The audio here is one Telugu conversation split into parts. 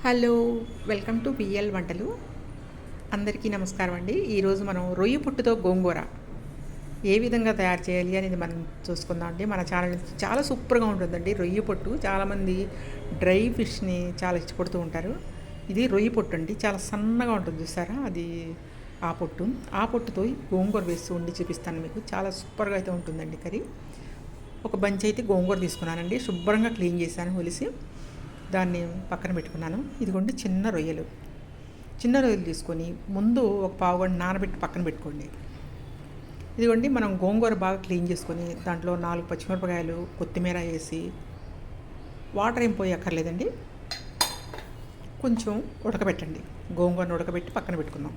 హలో, వెల్కమ్ టు పిఎల్ వంటలు. అందరికీ నమస్కారం అండి. ఈరోజు మనం రొయ్య పుట్టుతో గోంగూర ఏ విధంగా తయారు చేయాలి అనేది మనం చూసుకుందాం అండి. మన ఛానల్ చాలా సూపర్గా ఉంటుందండి రొయ్య పొట్టు. చాలామంది డ్రై ఫిష్ని చాలా ఇష్టపడుతూ ఉంటారు. ఇది రొయ్య పొట్టు అండి, చాలా సన్నగా ఉంటుంది చూసారా, అది ఆ పొట్టుతో గోంగూర వేస్తూ ఉండి చూపిస్తాను మీకు. చాలా సూపర్గా అయితే ఉంటుందండి కర్రీ. ఒక బంచ్ అయితే గోంగూర తీసుకున్నానండి, శుభ్రంగా క్లీన్ చేశాను, ఒలిసి దాన్ని పక్కన పెట్టుకున్నాను. ఇదిగోండి చిన్న రొయ్యలు తీసుకొని ముందు ఒక పావుగంట నానబెట్టి పక్కన పెట్టుకోండి. ఇదిగోండి మనం గోంగూర బాగా క్లీన్ చేసుకొని దాంట్లో 4 పచ్చిమిరపకాయలు, కొత్తిమీర వేసి వాటర్ ఏం పోయి అక్కర్లేదండి, కొంచెం ఉడకబెట్టండి. గోంగూరను ఉడకబెట్టి పక్కన పెట్టుకుందాం.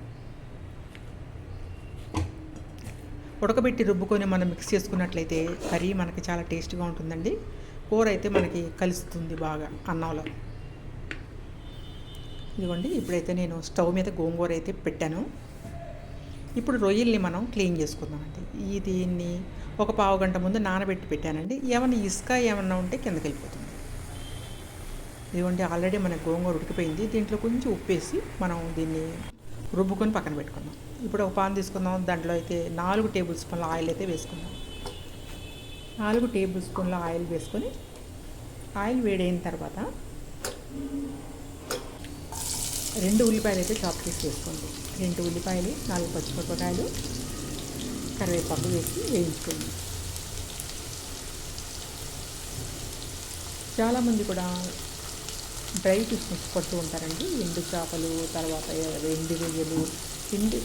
ఉడకబెట్టి రుబ్బుకొని మనం మిక్స్ చేసుకున్నట్లయితే కర్రీ మనకి చాలా టేస్ట్గా ఉంటుందండి. కూర అయితే మనకి కలుస్తుంది బాగా అన్నంలో. ఇదిగోండి ఇప్పుడైతే నేను స్టవ్ మీద గోంగూర అయితే పెట్టాను. ఇప్పుడు రొయ్యల్ని మనం క్లీన్ చేసుకుందామండి. దీన్ని ఒక పావు గంట ముందు నానబెట్టి పెట్టానండి. ఏమన్నా ఇసుక ఏమన్నా ఉంటే కిందకి వెళ్ళిపోతుంది. ఇదిగోండి ఆల్రెడీ మన గోంగూర ఉడికిపోయింది. దీంట్లో కొంచెం ఉప్పేసి మనం దీన్ని రుబ్బుకొని పక్కన పెట్టుకుందాం. ఇప్పుడు ఒక పాన్ తీసుకుందాం. దాంట్లో అయితే 4 టేబుల్ స్పూన్ల ఆయిల్ అయితే వేసుకుందాం. 4 టేబుల్ స్పూన్ల ఆయిల్ వేసుకొని ఆయిల్ వేడైన తర్వాత 2 ఉల్లిపాయలు అయితే చాప్ చేసి వేసుకోండి. 2 ఉల్లిపాయలు, 4 పచ్చిమిరపకాయలు, కరివేపాకు వేసి వేయించుకోండి. చాలామంది కూడా డ్రై ఫిష్ ఇష్టపడుతూ ఉంటారండి. ఎండు చేపలు, తర్వాత ఎండి రొయ్యలు,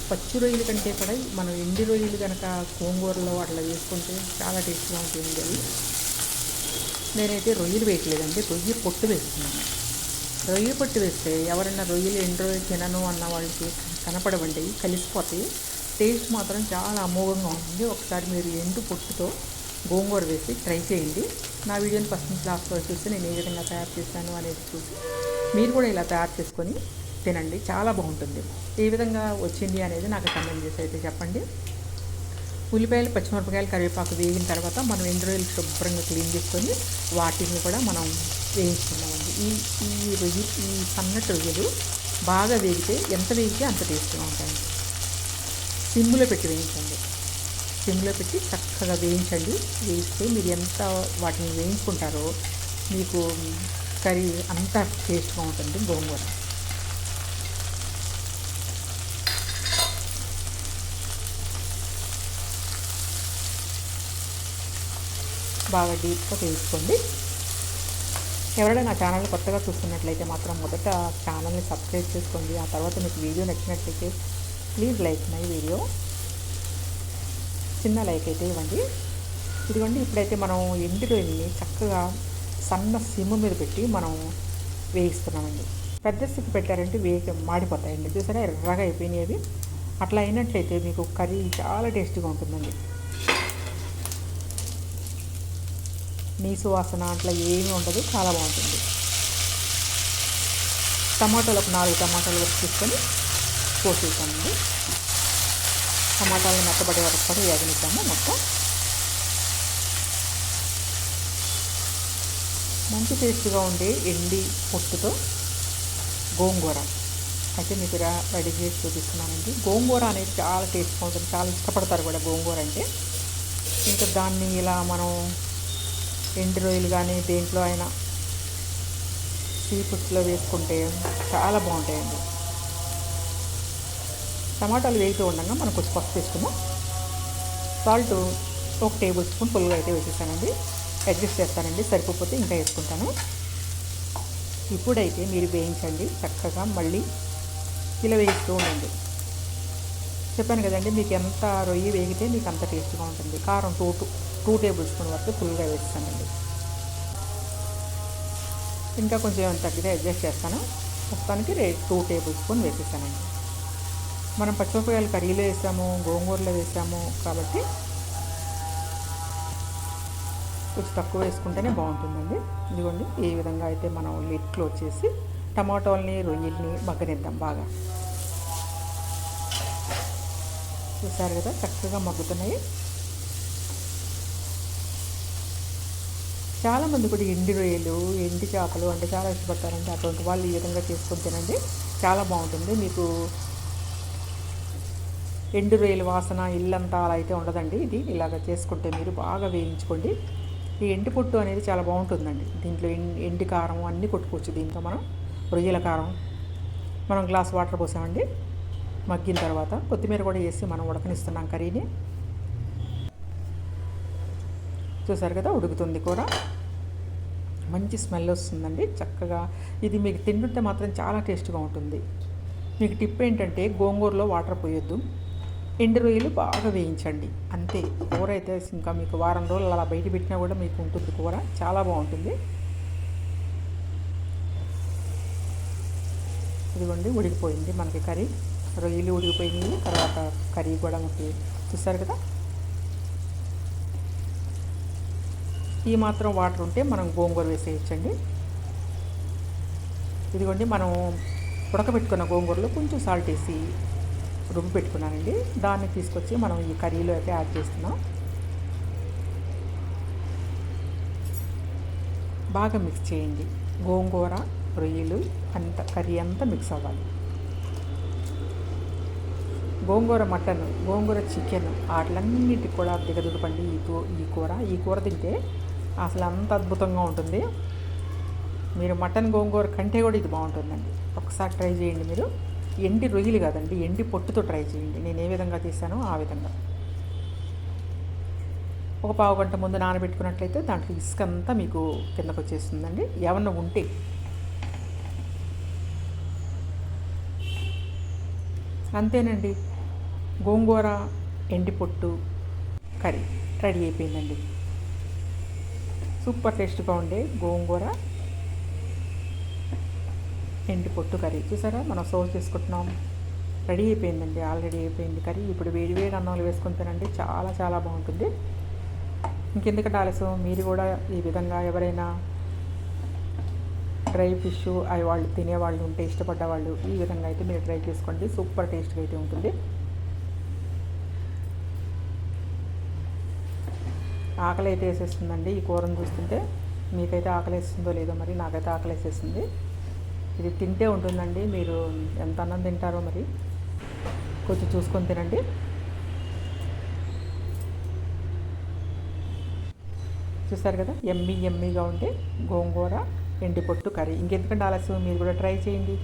పచ్చి రొయ్యల కంటే కూడా మనం ఎండి రొయ్యలు కనుక గోంగూరలో అట్లా వేసుకుంటే చాలా టేస్ట్గా ఉంటుంది. అది నేనైతే రొయ్యలు వేయట్లేదండి, రొయ్య పొట్టు వేస్తున్నాను. రొయ్య పొట్టు వేస్తే ఎవరైనా రొయ్యలు ఎండు రొయ్యలు తినను అన్న వాళ్ళకి కనపడవండి, కలిసిపోతాయి. టేస్ట్ మాత్రం చాలా అమోఘంగా ఉంటుంది. ఒకసారి మీరు ఎండు పొట్టుతో గోంగూర వేసి ట్రై చేయండి. నా వీడియోని ఫస్ట్ నుంచి లాస్ట్ వరకు చూసి నేను ఏ విధంగా తయారు చేశాను అనేది చూసి మీరు కూడా ఇలా తయారు చేసుకొని తినండి, చాలా బాగుంటుంది. ఏ విధంగా వచ్చింది అనేది నాకు కమెంట్ చేసి అయితే చెప్పండి. ఉల్లిపాయలు, పచ్చిమిరపకాయలు, కరివేపాకు వేగిన తర్వాత మనం ఎండు రొయ్యలు శుభ్రంగా క్లీన్ చేసుకొని వాటిని కూడా మనం వేయించుకున్నామండి. ఈ సన్నటి రొయ్యలు బాగా వేగితే, ఎంత వేగితే అంత టేస్ట్గా ఉంటాయండి. సిమ్లో పెట్టి వేయించండి. సిమ్లో పెట్టి చక్కగా వేయించండి. వేయిస్తే మీరు ఎంత వాటిని వేయించుకుంటారో మీకు కర్రీ అంత టేస్ట్గా ఉంటుంది గోంగూర. బాగా డీప్గా వేయించుకోండి. ఎవరైనా నా ఛానల్ని కొత్తగా చూస్తున్నట్లయితే మాత్రం మొదట ఛానల్ని సబ్స్క్రైబ్ చేసుకోండి. ఆ తర్వాత మీకు వీడియో నచ్చినట్లయితే ప్లీజ్ లైక్ మై వీడియో. చిన్న లైక్ అయితే ఇవ్వండి. ఇదిగోండి ఇప్పుడైతే మనం ఎండు రొయ్యల్ని చక్కగా సన్న సిమ్ము మీద పెట్టి మనం వేయిస్తున్నామండి. పెద్ద సిమ్ము పెట్టారంటే మాడిపోతాయండి. చూసారా, ఎర్రగా అయిపోయినాయి. అట్లా అయినట్లయితే మీకు కర్రీ చాలా టేస్టీగా ఉంటుందండి. నీసు వాసన అట్లా ఏమీ ఉండదు, చాలా బాగుంటుంది. టమాటాలు ఒక 4 టమాటాలు వరకు తీసుకొని పోసేసానండి. టమాటాలను మెత్తబడే వరకు కూడా వేగనిద్దాము. మొత్తం మంచి టేస్ట్గా ఉండే ఎండి పొట్టుతో గోంగూర అయితే మీకు రెడీ చేసి చూపిస్తున్నానండి. గోంగూర అనేది చాలా టేస్ట్గా ఉంటుంది, చాలా ఇష్టపడతారు కూడా గోంగూర అంటే. ఇంకా దాన్ని ఇలా మనం ఎండు రొయ్యలు కానీ దేంట్లో అయినా సీ ఫుడ్స్లో వేసుకుంటే చాలా బాగుంటాయండి. టమాటాలు వేగుతూ ఉండగా మనం కొంచెం పసుపు వేసుకున్నాం. సాల్ట్ 1 టేబుల్ స్పూన్ ఫుల్గా అయితే వేసేసానండి. అడ్జస్ట్ చేస్తానండి, సరిపోతే ఇంకా వేసుకుంటాను. ఇప్పుడైతే మీరు వేయించండి చక్కగా, మళ్ళీ ఇలా వేస్తూ ఉండండి. చెప్పాను కదండి, మీకు ఎంత రొయ్యి వేగితే మీకు అంత టేస్ట్గా ఉంటుంది. కారం 2 టేబుల్ స్పూన్ వరకు ఫుల్గా వేస్తానండి. ఇంకా కొంచెం ఏమైనా తగ్గితే అడ్జస్ట్ చేస్తాను. ప్రస్తుతానికి 2 టేబుల్ స్పూన్ వేసేసానండి. మనం పచ్చిమిరపకాయలు కర్రీలో వేసాము, గోంగూరలో వేసాము కాబట్టి కొంచెం తక్కువ వేసుకుంటేనే బాగుంటుందండి. ఇదిగోండి ఈ విధంగా అయితే మనం లిడ్ క్లోజ్ చేసి టమాటోల్ని, రొయ్యల్ని మగ్గనిద్దాం బాగా. చూసారు కదా, చక్కగా మగ్గుతున్నాయి. చాలామంది కూడా ఎండి రొయ్యలు, ఎండి చేపలు అంటే చాలా ఇష్టపడతారండి. అటువంటి వాళ్ళు ఈ విధంగా చేసుకొని తినండి, చాలా బాగుంటుంది. మీకు ఎండు రొయ్యల వాసన ఇల్లంతా అలా అయితే ఉండదండి. ఇది ఇలాగ చేసుకుంటే మీరు బాగా వేయించుకోండి. ఈ ఎండి పొట్టు అనేది చాలా బాగుంటుందండి. దీంట్లో ఎండి కారం అన్నీ కొట్టుకోవచ్చు. దీంతో మనం రొయ్యల కారం, మనం గ్లాస్ వాటర్ పోసామండి, మగ్గిన తర్వాత కొత్తిమీర కూడా వేసి మనం ఉడకనిస్తున్నాం కర్రీని. చూసారు కదా, ఉడుకుతుంది కూర, మంచి స్మెల్ వస్తుందండి చక్కగా. ఇది మీకు తింటుంటే మాత్రం చాలా టేస్ట్గా ఉంటుంది. మీకు టిప్ ఏంటంటే గోంగూరలో వాటర్ పోయొద్దు, ఎండు రొయ్యలు బాగా వేయించండి, అంతే. కూర అయితే ఇంకా మీకు వారం రోజులు అలా బయట పెట్టినా కూడా మీకు ఉంటుంది కూర, చాలా బాగుంటుంది. ఇదిగోండి ఉడికిపోయింది మనకి కర్రీ, రొయ్యలు ఉడికిపోయింది, తర్వాత కర్రీ కూడా మనకి చూస్తారు కదా. ఈ మాత్రం వాటర్ ఉంటే మనం గోంగూర వేసేయచ్చండి. ఇదిగోండి మనం ఉడకబెట్టుకున్న గోంగూరలో కొంచెం సాల్ట్ వేసి రుబ్బు పెట్టుకున్నానండి, దాన్ని తీసుకొచ్చి మనం ఈ కర్రీలో అయితే యాడ్ చేస్తున్నాం. బాగా మిక్స్ చేయండి, గోంగూర రొయ్యలు అంత కర్రీ అంతా మిక్స్ అవ్వాలి. గోంగూర మటన్, గోంగూర చికెన్ వాటిలన్నిటికి కూడా దిగదుడపండి ఈ కూర తింటే అసలు అంత అద్భుతంగా ఉంటుంది. మీరు మటన్ గోంగూర కంటే కూడా ఇది బాగుంటుందండి. ఒకసారి ట్రై చేయండి మీరు. ఎండి రొయ్యలు కాదండి, ఎండి పొట్టుతో ట్రై చేయండి. నేను ఏ విధంగా తీసానో ఆ విధంగా. ఒక పావు గంట ముందు నానబెట్టుకున్నట్లయితే దాంట్లో ఇసుక అంతా మీకు కిందకు వచ్చేస్తుందండి, ఏమన్నా ఉంటే. అంతేనండి, గోంగూర ఎండి పొట్టు కర్రీ రెడీ అయిపోయిందండి. సూపర్ టేస్ట్గా ఉండే గోంగూర ఎండి పొట్టు కర్రీ చూసారా, మనం సర్వ్ చేసుకుంటున్నాం. రెడీ అయిపోయిందండి, ఆల్రెడీ అయిపోయింది కర్రీ. ఇప్పుడు వేడి వేడి అన్నంలో వేసుకొని తినండి, చాలా చాలా బాగుంటుంది. ఇంకెందుకంటే ఆలస్యం, మీరు కూడా ఈ విధంగా ఎవరైనా డ్రై ఫిష్ అవి వాళ్ళు తినేవాళ్ళు ఉంటే, ఇష్టపడ్డ వాళ్ళు ఈ విధంగా అయితే మీరు ట్రై చేసుకోండి, సూపర్ టేస్ట్గా అయితే ఉంటుంది. ఆకలి అయితే వేసేస్తుందండి ఈ కూరను చూస్తుంటే. మీకైతే ఆకలి వేస్తుందో లేదో మరి, నాకైతే ఆకలి వేసేస్తుంది. ఇది తింటే ఉంటుందండి, మీరు ఎంత అన్నం తింటారో మరి, కొంచెం చూసుకొని తినండి. చూస్తారు కదా, ఎమ్మీగా ఉంటే గోంగూర ఎండి పొట్టు కర్రీ. ఇంకెందుకంటే ఆలస్యం, మీరు కూడా ట్రై చేయండి.